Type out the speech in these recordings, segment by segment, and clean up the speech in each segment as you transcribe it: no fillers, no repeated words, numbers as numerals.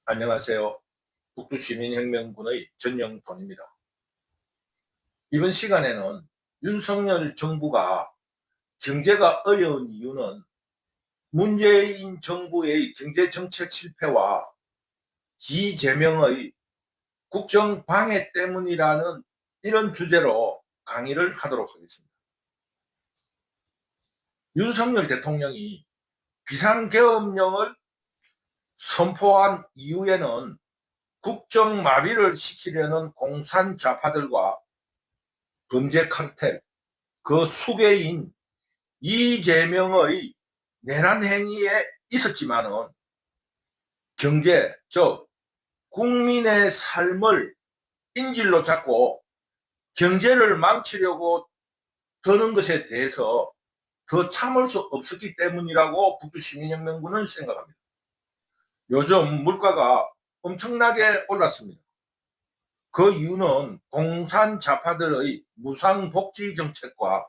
안녕하세요. 북두시민혁명군의 전영돈입니다. 이번 시간에는 윤석열 정부가 경제가 어려운 이유는 문재인 정부의 경제정책 실패와 이재명의 국정방해 때문이라는 이런 주제로 강의를 하도록 하겠습니다. 윤석열 대통령이 비상계엄령을 선포한 이후에는 국정마비를 시키려는 공산 좌파들과 범죄 카르텔, 그 수괴인 이재명의 내란 행위에 있었지만은 경제, 즉 국민의 삶을 인질로 잡고 경제를 망치려고 드는 것에 대해서 더 참을 수 없었기 때문이라고 북두시민혁명군은 생각합니다. 요즘 물가가 엄청나게 올랐습니다. 그 이유는 공산 좌파들의 무상복지 정책과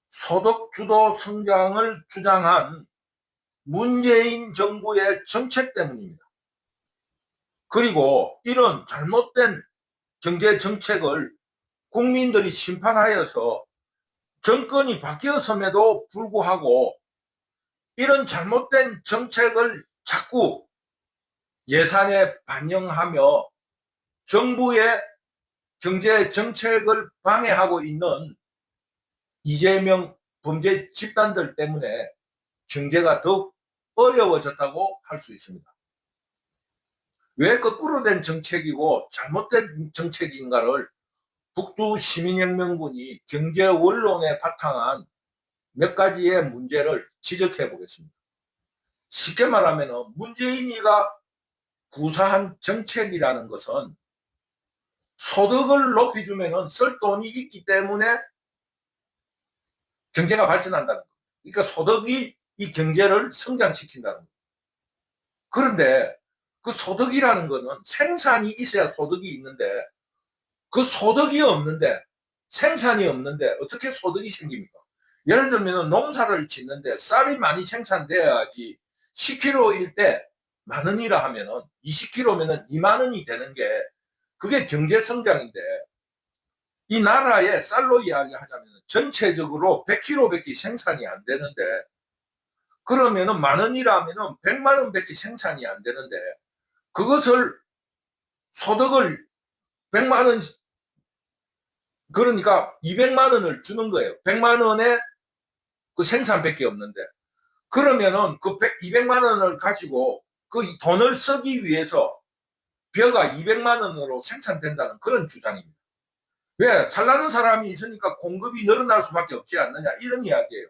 소득주도 성장을 주장한 문재인 정부의 정책 때문입니다. 그리고 이런 잘못된 경제 정책을 국민들이 심판하여서 정권이 바뀌었음에도 불구하고 이런 잘못된 정책을 자꾸 예산에 반영하며 정부의 경제 정책을 방해하고 있는 이재명 범죄 집단들 때문에 경제가 더욱 어려워졌다고 할 수 있습니다. 왜 거꾸로 된 정책이고 잘못된 정책인가를 북두시민혁명군이 경제 원론에 바탕한 몇 가지의 문제를 지적해 보겠습니다. 쉽게 말하면 문재인이가 구사한 정책이라는 것은 소득을 높여주면 쓸 돈이 있기 때문에 경제가 발전한다는 겁니다. 그러니까 소득이 이 경제를 성장시킨다는 겁니다. 그런데 그 소득이라는 거는 생산이 있어야 소득이 있는데 그 소득이 없는데 생산이 없는데 어떻게 소득이 생깁니까? 예를 들면 농사를 짓는데 쌀이 많이 생산돼야지 10kg일 때 만 원이라 하면은 20kg면은 2만 원이 되는 게 그게 경제 성장인데 이 나라의 쌀로 이야기하자면 전체적으로 100kg밖에 생산이 안 되는데 그러면은 만 원이라면은 100만 원밖에 생산이 안 되는데 그것을 소득을 100만 원 그러니까 200만 원을 주는 거예요. 100만 원에 그 생산밖에 없는데 그러면은 그 200만 원을 가지고 그 돈을 쓰기 위해서 벼가 200만 원으로 생산된다는 그런 주장입니다. 왜? 살라는 사람이 있으니까 공급이 늘어날 수밖에 없지 않느냐 이런 이야기예요.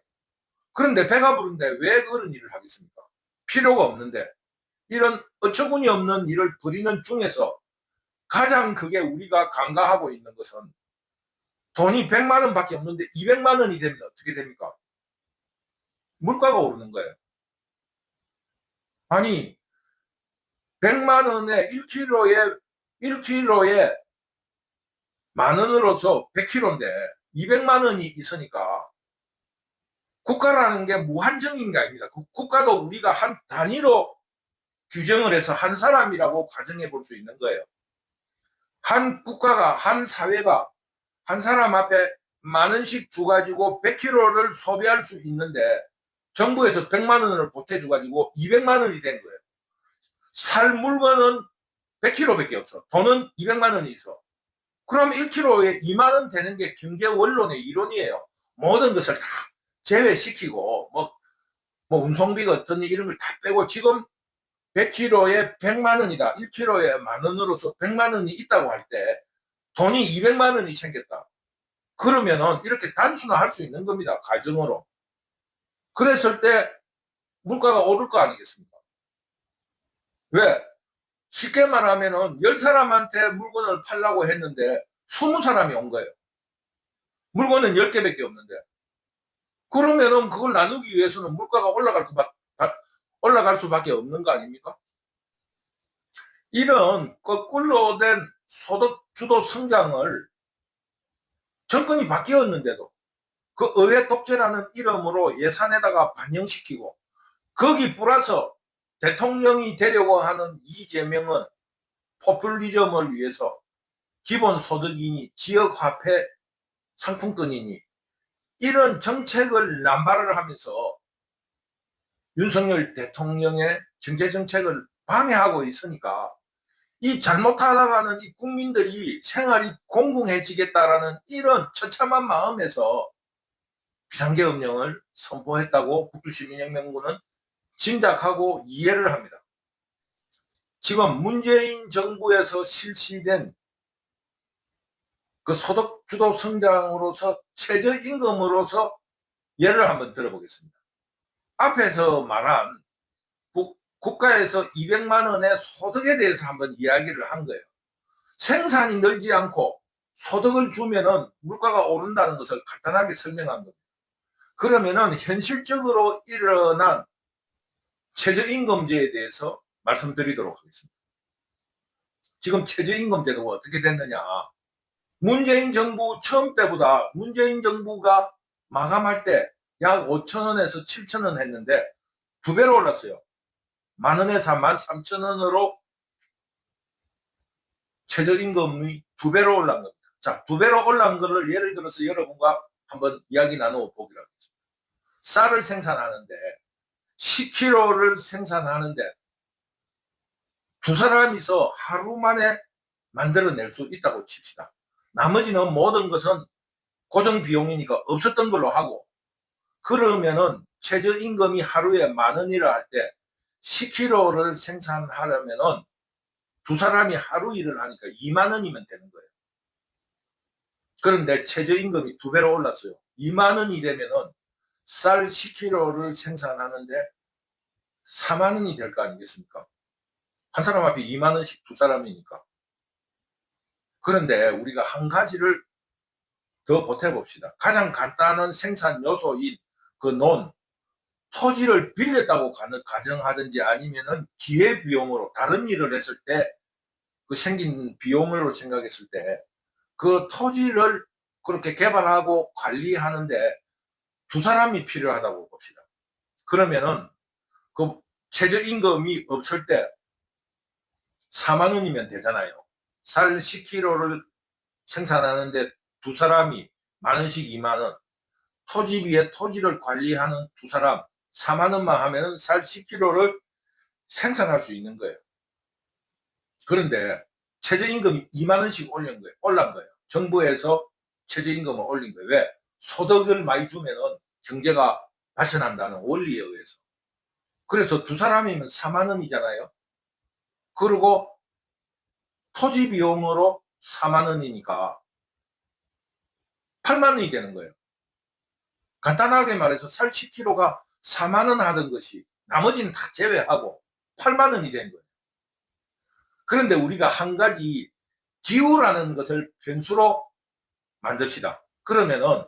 그런데 배가 부른데 왜 그런 일을 하겠습니까? 필요가 없는데 이런 어처구니 없는 일을 벌이는 중에서 가장 그게 우리가 간과하고 있는 것은 돈이 100만 원밖에 없는데 200만 원이 되면 어떻게 됩니까? 물가가 오르는 거예요. 아니 100만 원에 1kg에 만 원으로서 100kg인데 200만 원이 있으니까 국가라는 게 무한정인 게 아닙니다. 국가도 우리가 한 단위로 규정을 해서 한 사람이라고 가정해 볼 수 있는 거예요. 한 국가가 한 사회가 한 사람 앞에 만 원씩 주가지고 100kg를 소비할 수 있는데 정부에서 100만 원을 보태줘가지고 200만 원이 된 거예요. 살 물건은 100kg밖에 없어. 돈은 200만 원이 있어. 그럼 1kg에 2만 원 되는 게 경제 원론의 이론이에요. 모든 것을 다 제외시키고 뭐 운송비가 어떤 이런 걸 다 빼고 지금 100kg에 100만 원이다. 1kg에 만 원으로서 100만 원이 있다고 할 때 돈이 200만 원이 생겼다. 그러면은 이렇게 단순화할 수 있는 겁니다. 가정으로. 그랬을 때 물가가 오를 거 아니겠습니까? 왜? 쉽게 말하면은 10사람한테 물건을 팔라고 했는데 20사람이 온 거예요. 물건은 10개밖에 없는데. 그러면은 그걸 나누기 위해서는 물가가 올라갈 수밖에 없는 거 아닙니까? 이런 거꾸로 된 소득 주도 성장을 정권이 바뀌었는데도 그 의회 독재라는 이름으로 예산에다가 반영시키고 거기 플러스 대통령이 되려고 하는 이재명은 포퓰리즘을 위해서 기본소득이니 지역화폐 상품권이니 이런 정책을 남발을 하면서 윤석열 대통령의 경제정책을 방해하고 있으니까 이 잘못하다가는 이 국민들이 생활이 공공해지겠다라는 이런 처참한 마음에서 비상계엄령을 선포했다고 북두시민혁명군은 짐작하고 이해를 합니다. 지금 문재인 정부에서 실시된 그 소득주도 성장으로서 최저임금으로서 예를 한번 들어보겠습니다. 앞에서 말한 국가에서 200만 원의 소득에 대해서 한번 이야기를 한 거예요. 생산이 늘지 않고 소득을 주면은 물가가 오른다는 것을 간단하게 설명한 겁니다. 그러면은 현실적으로 일어난 최저임금제에 대해서 말씀드리도록 하겠습니다. 지금 최저임금제도가 어떻게 됐느냐. 문재인 정부 처음 때보다 문재인 정부가 마감할 때 약 5,000원에서 7,000원 했는데 2배로 올랐어요. 만원에서 13,000원으로 최저임금이 2배로 올란 겁니다. 자, 2배로 올란 거를 예를 들어서 여러분과 한번 이야기 나누어 보기로 하겠습니다. 쌀을 생산하는데 10kg를 생산하는데 두 사람이서 하루 만에 만들어낼 수 있다고 칩시다. 나머지는 모든 것은 고정 비용이니까 없었던 걸로 하고, 그러면은 최저임금이 하루에 10,000원이라 할 때 10kg를 생산하려면은 두 사람이 하루 일을 하니까 20,000원이면 되는 거예요. 그런데 최저임금이 2배로 올랐어요. 20,000원이 되면은 쌀 10kg를 생산하는데 40,000원이 될 거 아니겠습니까? 한 사람 앞에 20,000원씩 두 사람이니까. 그런데 우리가 한 가지를 더 보태봅시다. 가장 간단한 생산 요소인 그 토지를 빌렸다고 가정하든지 아니면은 기회비용으로 다른 일을 했을 때 그 생긴 비용으로 생각했을 때 그 토지를 그렇게 개발하고 관리하는데 두 사람이 필요하다고 봅시다. 그러면은 그 최저임금이 없을 때 40,000원이면 되잖아요. 쌀 10kg를 생산하는데 두 사람이 10,000원씩 20,000원. 토지비에 토지를 관리하는 두 사람 40,000원만 하면 쌀 10kg를 생산할 수 있는 거예요. 그런데 최저임금이 20,000원씩 올란 거예요. 정부에서 최저임금을 올린 거예요. 왜? 소득을 많이 주면은 경제가 발전한다는 원리에 의해서. 그래서 두 사람이면 40,000원이잖아요. 그리고 토지 비용으로 40,000원이니까 80,000원이 되는 거예요. 간단하게 말해서 쌀 10kg가 40,000원 하던 것이 나머지는 다 제외하고 80,000원이 된 거예요. 그런데 우리가 한 가지 기후라는 것을 변수로 만듭시다. 그러면은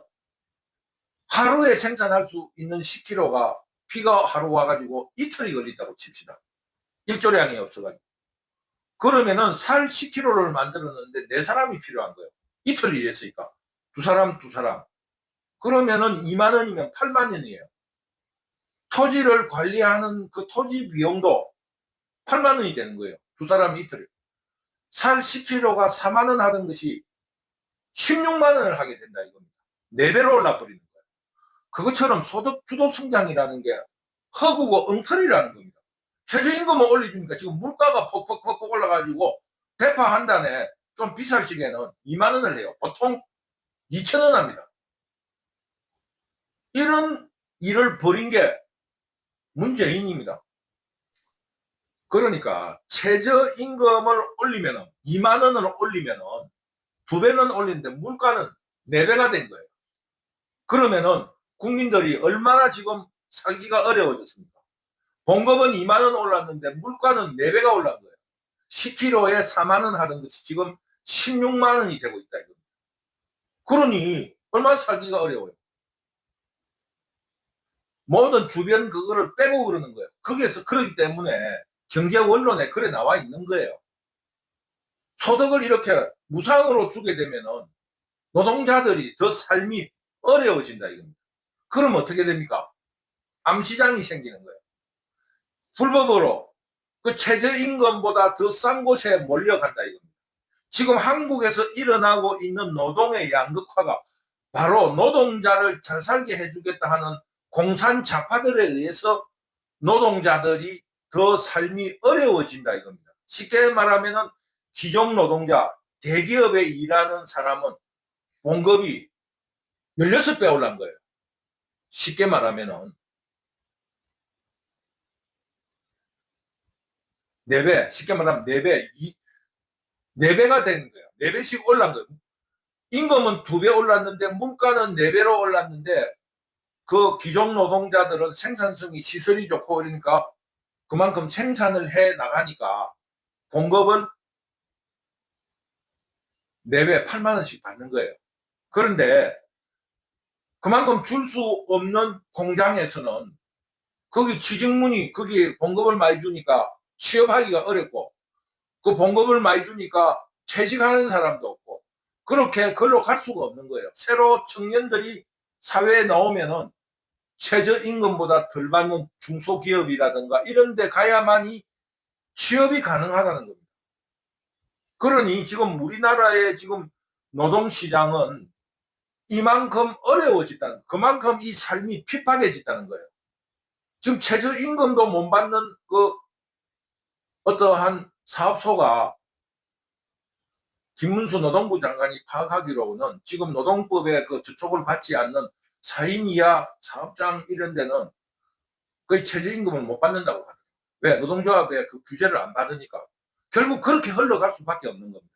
하루에 생산할 수 있는 10kg가 비가 하루 와가지고 이틀이 걸린다고 칩시다. 일조량이 없어가지고. 그러면은 쌀 10kg를 만들었는데 네 사람이 필요한 거예요. 이틀 일했으니까. 두 사람. 그러면은 20,000원이면 80,000원이에요. 토지를 관리하는 그 토지 비용도 80,000원이 되는 거예요. 두 사람 이틀. 쌀 10kg가 40,000원 하던 것이 160,000원을 하게 된다 이겁니다. 4배로 올라버리는 거예요. 그것처럼 소득 주도 성장이라는 게 허구고 엉터리라는 겁니다. 최저임금을 올려주니까 지금 물가가 퍽퍽퍽 올라가지고 대파 한 단에 좀 비쌀 적에는 20,000원을 해요. 보통 2,000원 합니다. 이런 일을 벌인 게 문재인입니다. 그러니까 최저임금을 올리면 20,000원을 올리면 2배는 올리는데 물가는 4배가 된 거예요. 그러면은 국민들이 얼마나 지금 살기가 어려워졌습니까? 봉급은 20,000원 올랐는데 물가는 4배가 올란 거예요. 10kg에 40,000원 하는 것이 지금 160,000원이 되고 있다 이겁니다. 그러니 얼마나 살기가 어려워요. 모든 주변 그거를 빼고 그러는 거예요. 거기에서 그러기 때문에 경제 원론에 그래 나와 있는 거예요. 소득을 이렇게 무상으로 주게 되면은 노동자들이 더 삶이 어려워진다 이겁니다. 그럼 어떻게 됩니까? 암시장이 생기는 거예요. 불법으로 그 최저임금보다 더 싼 곳에 몰려간다 이겁니다. 지금 한국에서 일어나고 있는 노동의 양극화가 바로 노동자를 잘 살게 해주겠다 하는 공산 좌파들에 의해서 노동자들이 더 삶이 어려워진다 이겁니다. 쉽게 말하면 기종 노동자, 대기업에 일하는 사람은 봉급이 16배 올란 거예요. 쉽게 말하면 4배, 쉽게 말하면 4배, 4배가 되는 거예요. 4배씩 올란 거예요. 임금은 2배 올랐는데 물가는 4배로 올랐는데 그 기종 노동자들은 생산성이 시설이 좋고 그러니까 그만큼 생산을 해 나가니까 봉급은 4배 8만 원씩 받는 거예요. 그런데 그만큼 줄 수 없는 공장에서는 거기 취직문이 거기 봉급을 많이 주니까 취업하기가 어렵고 그 봉급을 많이 주니까 퇴직하는 사람도 없고 그렇게 걸로 갈 수가 없는 거예요. 새로 청년들이 사회에 나오면은 최저임금보다 덜 받는 중소기업이라든가 이런 데 가야만이 취업이 가능하다는 겁니다. 그러니 지금 우리나라의 지금 노동시장은 이만큼 어려워졌다는, 그만큼 이 삶이 핍박해졌다는 거예요. 지금 최저임금도 못 받는 그 어떠한 사업소가 김문수 노동부 장관이 파악하기로는 지금 노동법에 그 저촉을 받지 않는 4인 이하 사업장 이런 데는 거의 최저임금을 못 받는다고 하더라고요. 왜? 노동조합에 그 규제를 안 받으니까. 결국 그렇게 흘러갈 수밖에 없는 겁니다.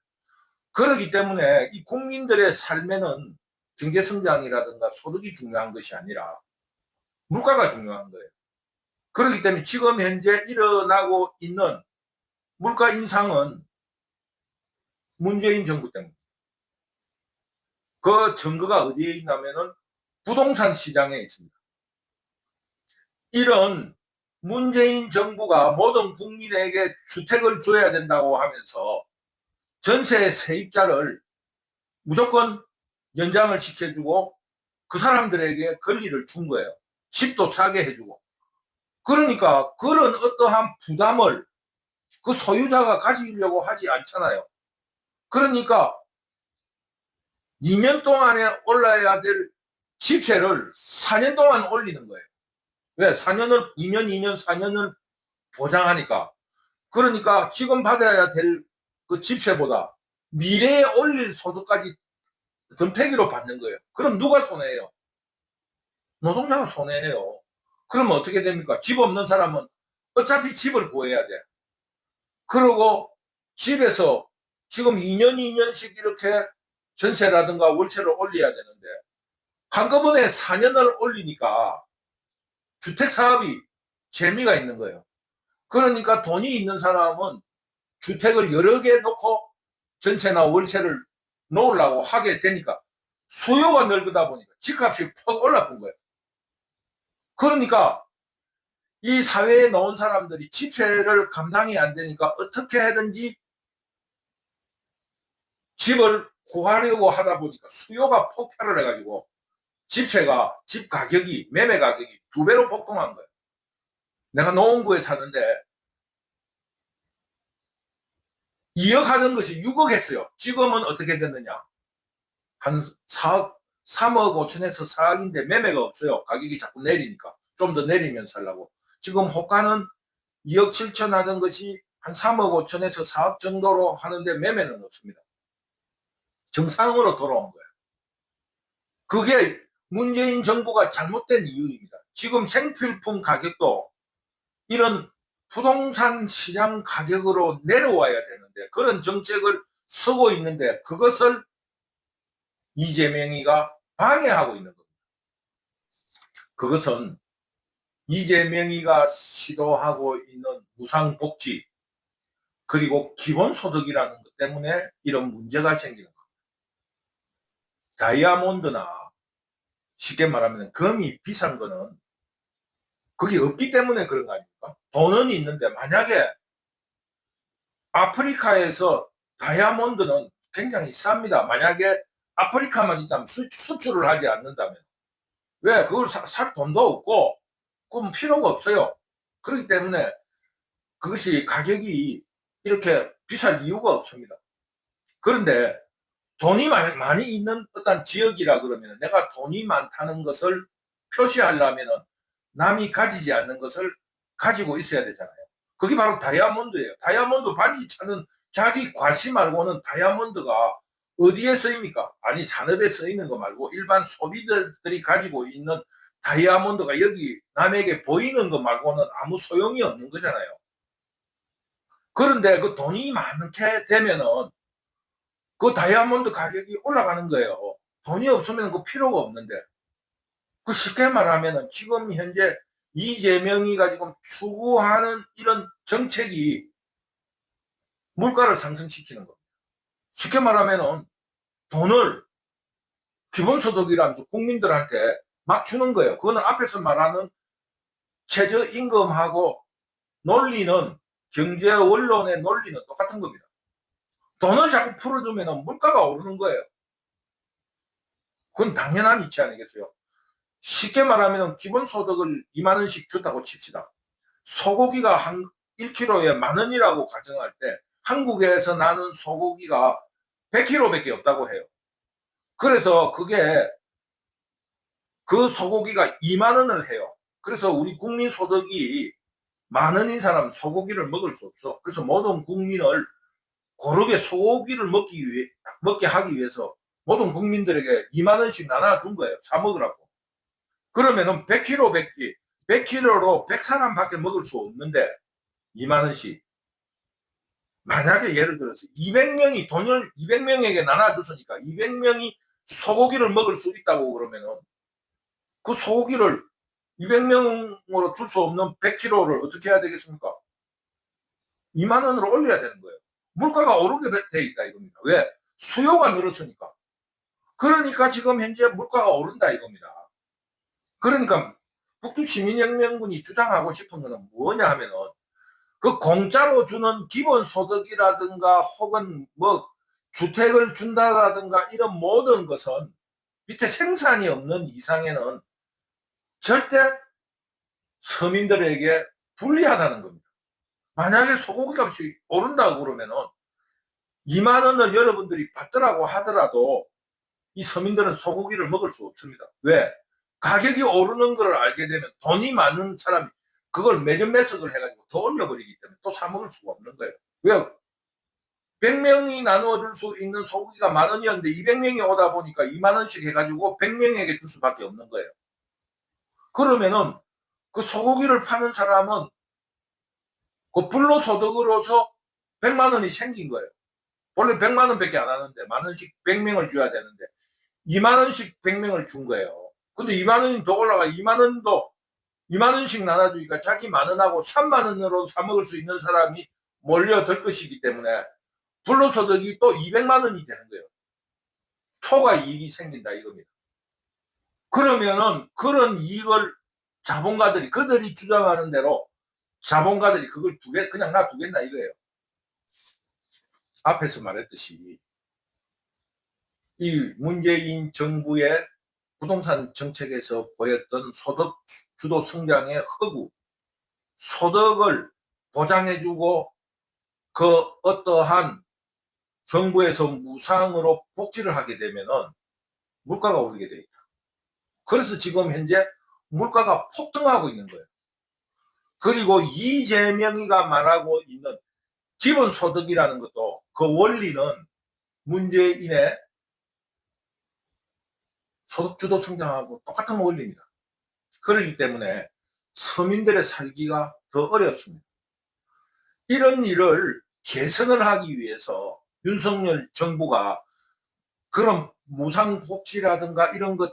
그렇기 때문에 이 국민들의 삶에는 경제성장이라든가 소득이 중요한 것이 아니라 물가가 중요한 거예요. 그렇기 때문에 지금 현재 일어나고 있는 물가 인상은 문재인 정부 때문에. 그 증거가 어디에 있냐면은 부동산 시장에 있습니다. 이런 문재인 정부가 모든 국민에게 주택을 줘야 된다고 하면서 전세 세입자를 무조건 연장을 시켜주고 그 사람들에게 권리를 준 거예요. 집도 사게 해주고. 그러니까 그런 어떠한 부담을 그 소유자가 가지려고 하지 않잖아요. 그러니까 2년 동안에 올라야 될 집세를 4년 동안 올리는 거예요. 왜? 4년을, 2년, 2년, 4년을 보장하니까. 그러니까 지금 받아야 될 그 집세보다 미래에 올릴 소득까지 덤태기로 받는 거예요. 그럼 누가 손해예요? 노동자가 손해예요. 그러면 어떻게 됩니까? 집 없는 사람은 어차피 집을 구해야 돼. 그리고 집에서 지금 2년, 2년씩 이렇게 전세라든가 월세를 올려야 되는데 한꺼번에 4년을 올리니까 주택 사업이 재미가 있는 거예요. 그러니까 돈이 있는 사람은 주택을 여러 개 놓고 전세나 월세를 놓으려고 하게 되니까 수요가 늘다 보니까 집값이 퍽 올라쁜 거예요. 그러니까 이 사회에 나온 사람들이 집세를 감당이 안 되니까 어떻게 하든지 집을 구하려고 하다 보니까 수요가 폭발을 해가지고 집세가, 집 가격이, 매매 가격이 2배로 폭등한 거예요. 내가 노원구에 사는데 2억 하던 것이 6억 했어요. 지금은 어떻게 됐느냐? 한 4억, 3억 5천에서 4억인데 매매가 없어요. 가격이 자꾸 내리니까. 좀 더 내리면 살라고. 지금 호가는 2억 7천 하던 것이 한 3억 5천에서 4억 정도로 하는데 매매는 없습니다. 정상으로 돌아온 거예요. 그게 문재인 정부가 잘못된 이유입니다. 지금 생필품 가격도 이런 부동산 시장 가격으로 내려와야 되는데 그런 정책을 쓰고 있는데 그것을 이재명이가 방해하고 있는 겁니다. 그것은 이재명이가 시도하고 있는 무상복지 그리고 기본소득이라는 것 때문에 이런 문제가 생기는 겁니다. 다이아몬드나 쉽게 말하면 금이 비싼 거는 그게 없기 때문에 그런 거 아닙니까? 돈은 있는데 만약에 아프리카에서 다이아몬드는 굉장히 쌉니다. 만약에 아프리카만 있다면 수출을 하지 않는다면. 왜? 그걸 살 돈도 없고 그럼 필요가 없어요. 그렇기 때문에 그것이 가격이 이렇게 비쌀 이유가 없습니다. 그런데 돈이 많이 있는 어떤 지역이라 그러면 내가 돈이 많다는 것을 표시하려면 남이 가지지 않는 것을 가지고 있어야 되잖아요. 그게 바로 다이아몬드예요. 다이아몬드 반지 차는 자기 과시 말고는 다이아몬드가 어디에 쓰입니까? 아니, 산업에 쓰이는 거 말고 일반 소비자들이 가지고 있는 다이아몬드가 여기 남에게 보이는 거 말고는 아무 소용이 없는 거잖아요. 그런데 그 돈이 많게 되면은 그 다이아몬드 가격이 올라가는 거예요. 돈이 없으면 그 필요가 없는데. 그 쉽게 말하면은 지금 현재 이재명이가 지금 추구하는 이런 정책이 물가를 상승시키는 겁니다. 쉽게 말하면은 돈을 기본소득이라면서 국민들한테 막 주는 거예요. 그거는 앞에서 말하는 최저임금하고 논리는, 경제 원론의 논리는 똑같은 겁니다. 돈을 자꾸 풀어주면 물가가 오르는 거예요. 그건 당연한 이치 아니겠어요? 쉽게 말하면 기본소득을 2만 원씩 준다고 칩시다. 소고기가 한 1kg에 10,000원이라고 가정할 때 한국에서 나는 소고기가 100kg밖에 없다고 해요. 그래서 그게 그 소고기가 2만 원을 해요. 그래서 우리 국민 소득이 10,000원인 사람은 소고기를 먹을 수 없어. 그래서 모든 국민을 고르게 소고기를 먹게 하기 위해서 모든 국민들에게 2만 원씩 나눠준 거예요. 사 먹으라고. 그러면은 100kg 100kg로 100사람밖에 먹을 수 없는데 2만 원씩. 만약에 예를 들어서 200명이 돈을 200명에게 나눠줬으니까 200명이 소고기를 먹을 수 있다고 그러면은 그 소고기를 200명으로 줄 수 없는 100kg를 어떻게 해야 되겠습니까? 2만 원으로 올려야 되는 거예요. 물가가 오르게 돼 있다 이겁니다. 왜? 수요가 늘었으니까. 그러니까 지금 현재 물가가 오른다 이겁니다. 그러니까 북두시민혁명군이 주장하고 싶은 거는 뭐냐 하면은 그 공짜로 주는 기본소득이라든가 혹은 뭐 주택을 준다라든가 이런 모든 것은 밑에 생산이 없는 이상에는 절대 서민들에게 불리하다는 겁니다. 만약에 소고기 값이 오른다고 그러면은 2만 원을 여러분들이 받더라고 하더라도 이 서민들은 소고기를 먹을 수 없습니다. 왜? 가격이 오르는 걸 알게 되면 돈이 많은 사람이 그걸 매점매석을 해가지고 더 올려버리기 때문에 또 사 먹을 수가 없는 거예요. 왜? 100명이 나누어줄 수 있는 소고기가 10,000원이었는데 200명이 오다 보니까 2만 원씩 해가지고 100명에게 줄 수밖에 없는 거예요. 그러면은 그 소고기를 파는 사람은 그 불로소득으로서 100만 원이 생긴 거예요. 원래 100만 원밖에 안 하는데 만 원씩 100명을 줘야 되는데 2만 원씩 100명을 준 거예요. 근데 2만 원이 더 올라가 2만 원도 2만 원씩 나눠주니까 자기 만 원하고 3만 원으로 사 먹을 수 있는 사람이 몰려들 것이기 때문에 불로소득이 또 200만 원이 되는 거예요. 초과 이익이 생긴다 이겁니다. 그러면은 그런 이익을 자본가들이 그들이 주장하는 대로 자본가들이 그걸 그냥 놔두겠나 이거예요. 앞에서 말했듯이 이 문재인 정부의 부동산 정책에서 보였던 소득 주도 성장의 허구, 소득을 보장해주고 그 어떠한 정부에서 무상으로 복지를 하게 되면은 물가가 오르게 돼 있다. 그래서 지금 현재 물가가 폭등하고 있는 거예요. 그리고 이재명이가 말하고 있는 기본소득이라는 것도 그 원리는 문재인의 소득주도 성장하고 똑같은 원리입니다. 그렇기 때문에 서민들의 살기가 더 어렵습니다. 이런 일을 개선을 하기 위해서 윤석열 정부가 그런 무상복지라든가 이런 것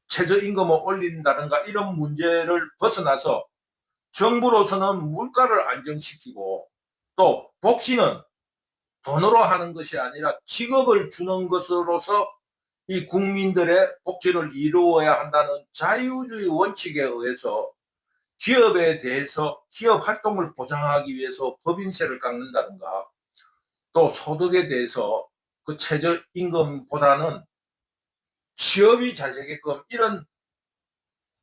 최저임금을 올린다든가 이런 문제를 벗어나서 정부로서는 물가를 안정시키고 또 복지는 돈으로 하는 것이 아니라 직업을 주는 것으로서 이 국민들의 복지를 이루어야 한다는 자유주의 원칙에 의해서 기업에 대해서 기업 활동을 보장하기 위해서 법인세를 깎는다든가 또 소득에 대해서 그 최저임금보다는 취업이 잘 되게끔 이런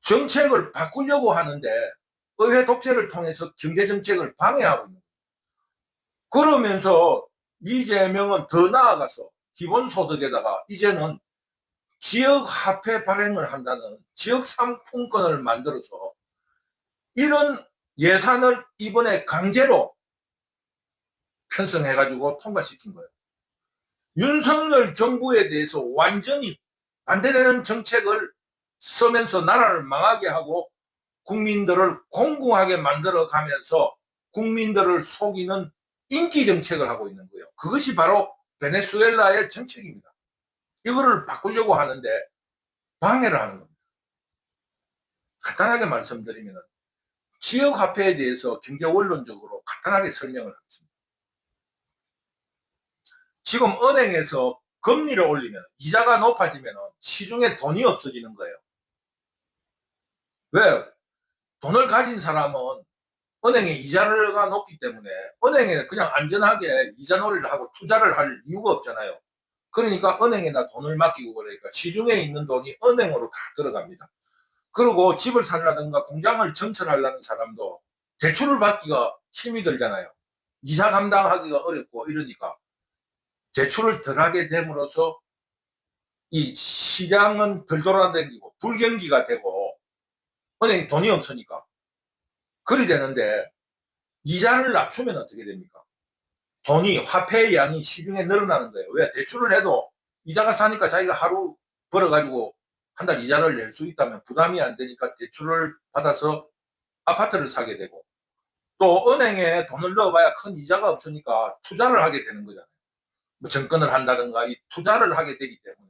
정책을 바꾸려고 하는데 의회 독재를 통해서 경제정책을 방해하고 있는 거예요. 그러면서 이재명은 더 나아가서 기본소득에다가 이제는 지역화폐 발행을 한다는 지역상품권을 만들어서 이런 예산을 이번에 강제로 편성해가지고 통과시킨 거예요. 윤석열 정부에 대해서 완전히 반대되는 정책을 쓰면서 나라를 망하게 하고 국민들을 공공하게 만들어가면서 국민들을 속이는 인기 정책을 하고 있는 거예요. 그것이 바로 베네수엘라의 정책입니다. 이거를 바꾸려고 하는데 방해를 하는 겁니다. 간단하게 말씀드리면 지역화폐에 대해서 경제원론적으로 간단하게 설명을 하겠습니다. 지금 은행에서 금리를 올리면 이자가 높아지면 시중에 돈이 없어지는 거예요. 왜? 돈을 가진 사람은 은행의 이자가 높기 때문에 은행에 그냥 안전하게 이자놀이를 하고 투자를 할 이유가 없잖아요. 그러니까 은행에다 돈을 맡기고 그러니까 시중에 있는 돈이 은행으로 다 들어갑니다. 그리고 집을 살라든가 공장을 증설하려는 사람도 대출을 받기가 힘이 들잖아요. 이자 감당하기가 어렵고 이러니까 대출을 덜 하게 됨으로써 이 시장은 덜 돌아다니고 불경기가 되고 은행에 돈이 없으니까 그리 되는데 이자를 낮추면 어떻게 됩니까? 돈이 화폐의 양이 시중에 늘어나는 거예요. 왜? 대출을 해도 이자가 싸니까 자기가 하루 벌어가지고 한 달 이자를 낼 수 있다면 부담이 안 되니까 대출을 받아서 아파트를 사게 되고 또 은행에 돈을 넣어봐야 큰 이자가 없으니까 투자를 하게 되는 거잖아요. 뭐 정권을 한다든가 이 투자를 하게 되기 때문에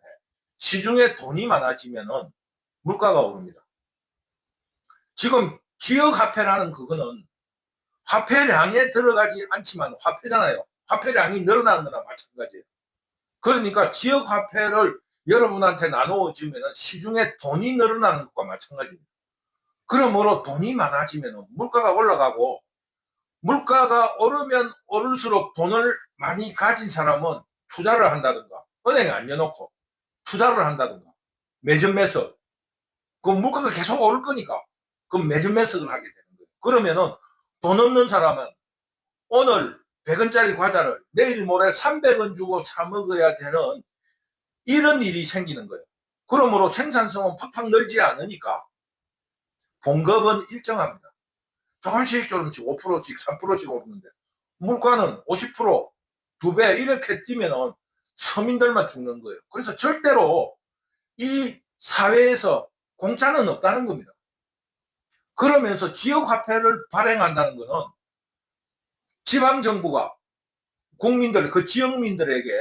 시중에 돈이 많아지면은 물가가 오릅니다. 지금 지역화폐라는 그거는 화폐량에 들어가지 않지만 화폐잖아요. 화폐량이 늘어나는 거나 마찬가지예요. 그러니까 지역화폐를 여러분한테 나누어주면 시중에 돈이 늘어나는 것과 마찬가지입니다. 그러므로 돈이 많아지면 물가가 올라가고 물가가 오르면 오를수록 돈을 많이 가진 사람은 투자를 한다든가 은행에 안 넣어놓고 투자를 한다든가 매점 매석 그 물가가 계속 오를 거니까 그 매점 매석을 하게 되는 거예요. 그러면은 돈 없는 사람은 오늘 100원짜리 과자를 내일 모레 300원 주고 사 먹어야 되는 이런 일이 생기는 거예요. 그러므로 생산성은 팍팍 늘지 않으니까 봉급은 일정합니다. 조금씩 5%씩 3%씩 오르는데 물가는 50% 2배 이렇게 뛰면 서민들만 죽는 거예요. 그래서 절대로 이 사회에서 공짜는 없다는 겁니다. 그러면서 지역화폐를 발행한다는 것은 지방정부가 국민들, 그 지역민들에게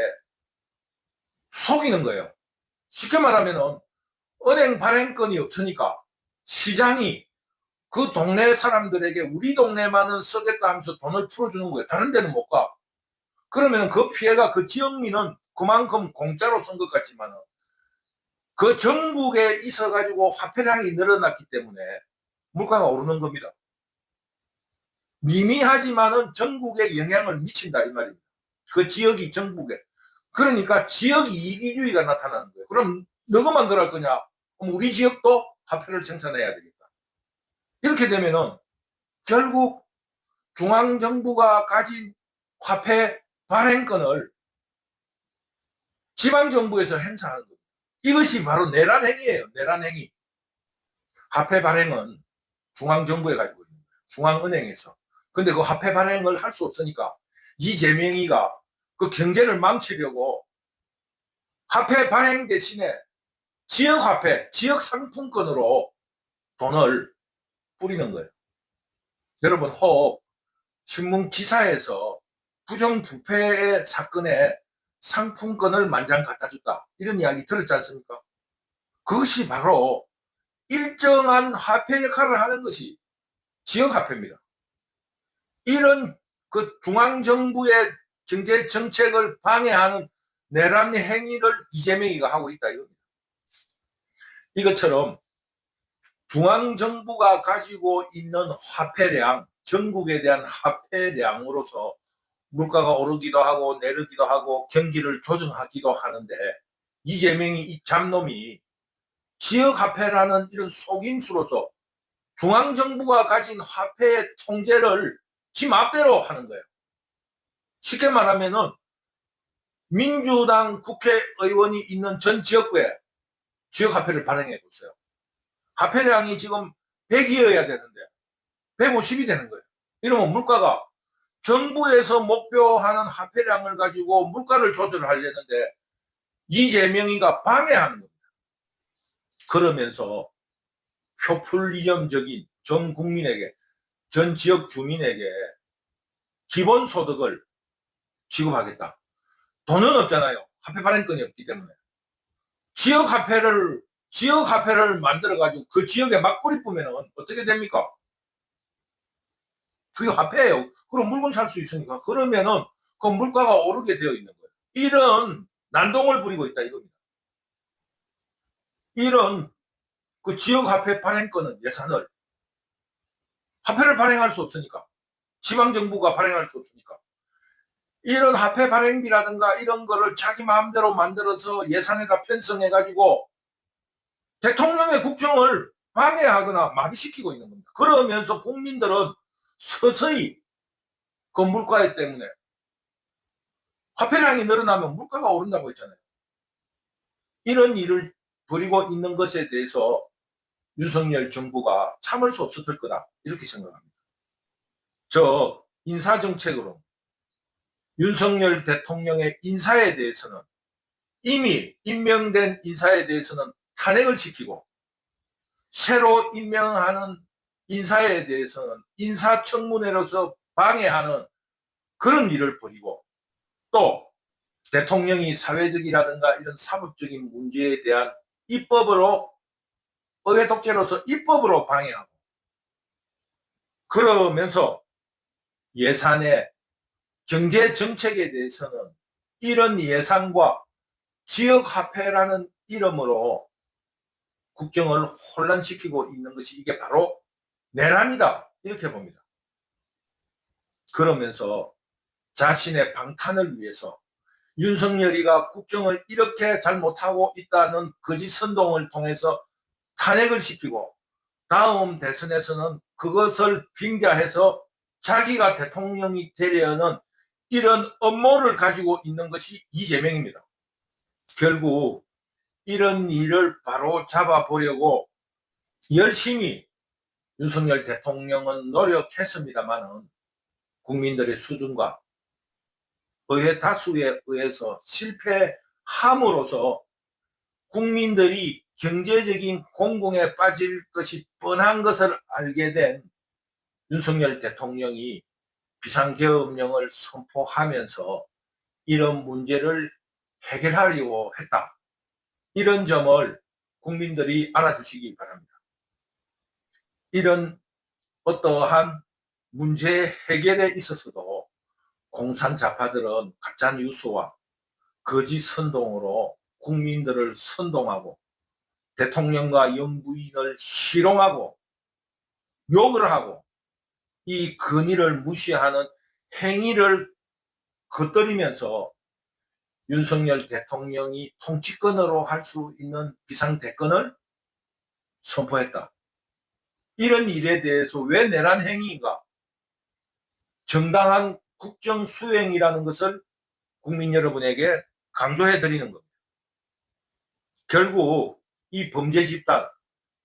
속이는 거예요. 쉽게 말하면 은행 발행권이 없으니까 시장이 그 동네 사람들에게 우리 동네만은 쓰겠다 하면서 돈을 풀어주는 거예요. 다른 데는 못 가. 그러면 그 피해가 그 지역민은 그만큼 공짜로 쓴 것 같지만 그 전국에 있어가지고 화폐량이 늘어났기 때문에 물가가 오르는 겁니다. 미미하지만은 전국에 영향을 미친다 이 말입니다. 그 지역이 전국에. 그러니까 지역 이기주의가 나타나는 거예요. 그럼 너가 만들어할 거냐? 그럼 우리 지역도 화폐를 생산해야 되겠다. 이렇게 되면은 결국 중앙정부가 가진 화폐 발행권을 지방정부에서 행사하는 겁니다. 이것이 바로 내란행위예요. 내란행위. 화폐 발행은 중앙정부에 가지고 있는 거예요. 중앙은행에서. 근데 그 화폐 발행을 할 수 없으니까 이재명이가 그 경제를 망치려고 화폐 발행 대신에 지역화폐, 지역상품권으로 돈을 뿌리는 거예요. 여러분 혹 신문 기사에서 부정부패 사건에 상품권을 만장 갖다 줬다 이런 이야기 들었지 않습니까? 그것이 바로 일정한 화폐 역할을 하는 것이 지역화폐입니다. 이런 그 중앙정부의 경제정책을 방해하는 내란 행위를 이재명이가 하고 있다 이겁니다. 이것처럼 중앙정부가 가지고 있는 화폐량, 전국에 대한 화폐량으로서 물가가 오르기도 하고 내리기도 하고 경기를 조정하기도 하는데 이재명이 이 잡놈이 지역화폐라는 이런 속임수로서 중앙정부가 가진 화폐의 통제를 지 맘대로 하는 거예요. 쉽게 말하면은 민주당 국회의원이 있는 전 지역구에 지역화폐를 발행해 뒀어요. 화폐량이 지금 100이어야 되는데 150이 되는 거예요. 이러면 물가가 정부에서 목표하는 화폐량을 가지고 물가를 조절하려는데 이재명이가 방해하는 겁니다. 그러면서 표퓰리즘적인 전 국민에게, 전 지역 주민에게 기본소득을 지급하겠다. 돈은 없잖아요. 화폐 발행권이 없기 때문에. 지역화폐를 만들어가지고 그 지역에 막 뿌리뿌면 어떻게 됩니까? 그게 화폐예요. 그럼 물건 살 수 있으니까. 그러면은 그 물가가 오르게 되어 있는 거예요. 이런 난동을 부리고 있다 이겁니다. 이런 그 지역화폐 발행권은 예산을 화폐를 발행할 수 없으니까. 지방정부가 발행할 수 없으니까. 이런 화폐 발행비라든가 이런 거를 자기 마음대로 만들어서 예산에다 편성해가지고 대통령의 국정을 방해하거나 마비시키고 있는 겁니다. 그러면서 국민들은 서서히 그 물가 때문에 화폐량이 늘어나면 물가가 오른다고 했잖아요. 이런 일을 벌이고 있는 것에 대해서 윤석열 정부가 참을 수 없었을 거다 이렇게 생각합니다. 저 인사정책으로 윤석열 대통령의 인사에 대해서는 이미 임명된 인사에 대해서는 탄핵을 시키고 새로 임명하는 인사에 대해서는 인사청문회로서 방해하는 그런 일을 벌이고 또 대통령이 사회적이라든가 이런 사법적인 문제에 대한 입법으로 의회 독재로서 입법으로 방해하고 그러면서 예산의 경제 정책에 대해서는 이런 예산과 지역화폐라는 이름으로 국정을 혼란시키고 있는 것이 이게 바로 내란이다 이렇게 봅니다. 그러면서 자신의 방탄을 위해서 윤석열이가 국정을 이렇게 잘못하고 있다는 거짓 선동을 통해서 탄핵을 시키고 다음 대선에서는 그것을 빙자해서 자기가 대통령이 되려는 이런 음모를 가지고 있는 것이 이재명입니다. 결국 이런 일을 바로 잡아보려고 열심히 윤석열 대통령은 노력했습니다마는 국민들의 수준과 의회 다수에 의해서 실패함으로써 국민들이 경제적인 공공에 빠질 것이 뻔한 것을 알게 된 윤석열 대통령이 비상계엄령을 선포하면서 이런 문제를 해결하려고 했다. 이런 점을 국민들이 알아주시기 바랍니다. 이런 어떠한 문제 해결에 있어서도 공산자파들은 가짜뉴스와 거짓 선동으로 국민들을 선동하고 대통령과 영부인을 희롱하고 욕을 하고 이 건의를 무시하는 행위를 겉들이면서 윤석열 대통령이 통치권으로 할 수 있는 비상대권을 선포했다. 이런 일에 대해서 왜 내란 행위인가? 정당한 국정 수행이라는 것을 국민 여러분에게 강조해 드리는 겁니다. 결국 이 범죄 집단,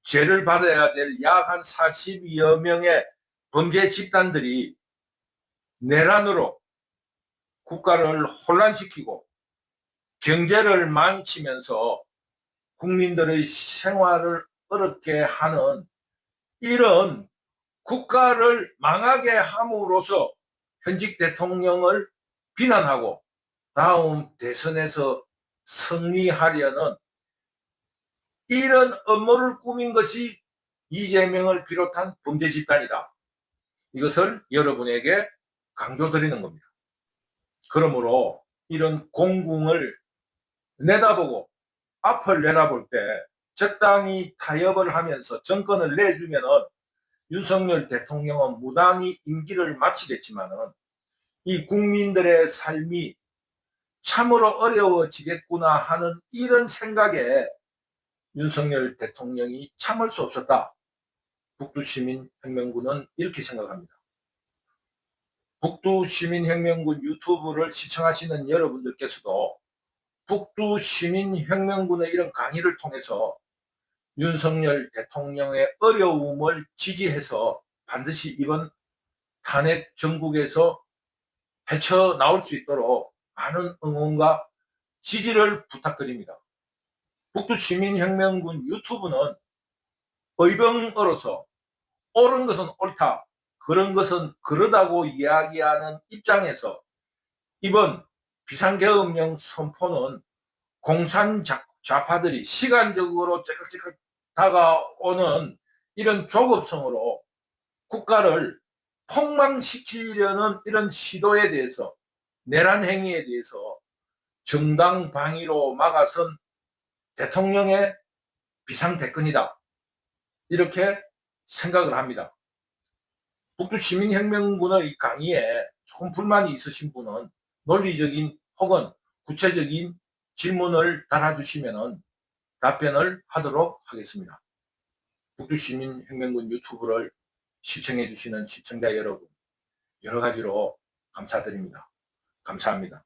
죄를 받아야 될 약 한 40여 명의 범죄 집단들이 내란으로 국가를 혼란시키고 경제를 망치면서 국민들의 생활을 어렵게 하는 이런 국가를 망하게 함으로써 현직 대통령을 비난하고 다음 대선에서 승리하려는 이런 음모를 꾸민 것이 이재명을 비롯한 범죄 집단이다. 이것을 여러분에게 강조드리는 겁니다. 그러므로 이런 공공을 내다보고 앞을 내다볼 때 적당히 타협을 하면서 정권을 내주면은 윤석열 대통령은 무난히 임기를 마치겠지만은 이 국민들의 삶이 참으로 어려워지겠구나 하는 이런 생각에 윤석열 대통령이 참을 수 없었다. 북두시민혁명군은 이렇게 생각합니다. 북두시민혁명군 유튜브를 시청하시는 여러분들께서도 북두시민혁명군의 이런 강의를 통해서 윤석열 대통령의 어려움을 지지해서 반드시 이번 탄핵 정국에서 헤쳐나올 수 있도록 많은 응원과 지지를 부탁드립니다. 북두시민혁명군 유튜브는 의병으로서 옳은 것은 옳다, 그런 것은 그러다고 이야기하는 입장에서 이번 비상계엄령 선포는 공산좌파들이 시간적으로 째깍째깍 다가오는 이런 조급성으로 국가를 폭망시키려는 이런 시도에 대해서, 내란 행위에 대해서 정당방위로 막아선 대통령의 비상대권이다, 이렇게 생각을 합니다. 북두시민혁명군의 강의에 조금 불만이 있으신 분은 논리적인 혹은 구체적인 질문을 달아주시면 답변을 하도록 하겠습니다. 북두시민혁명군 유튜브를 시청해 주시는 시청자 여러분, 여러 가지로 감사드립니다. 감사합니다.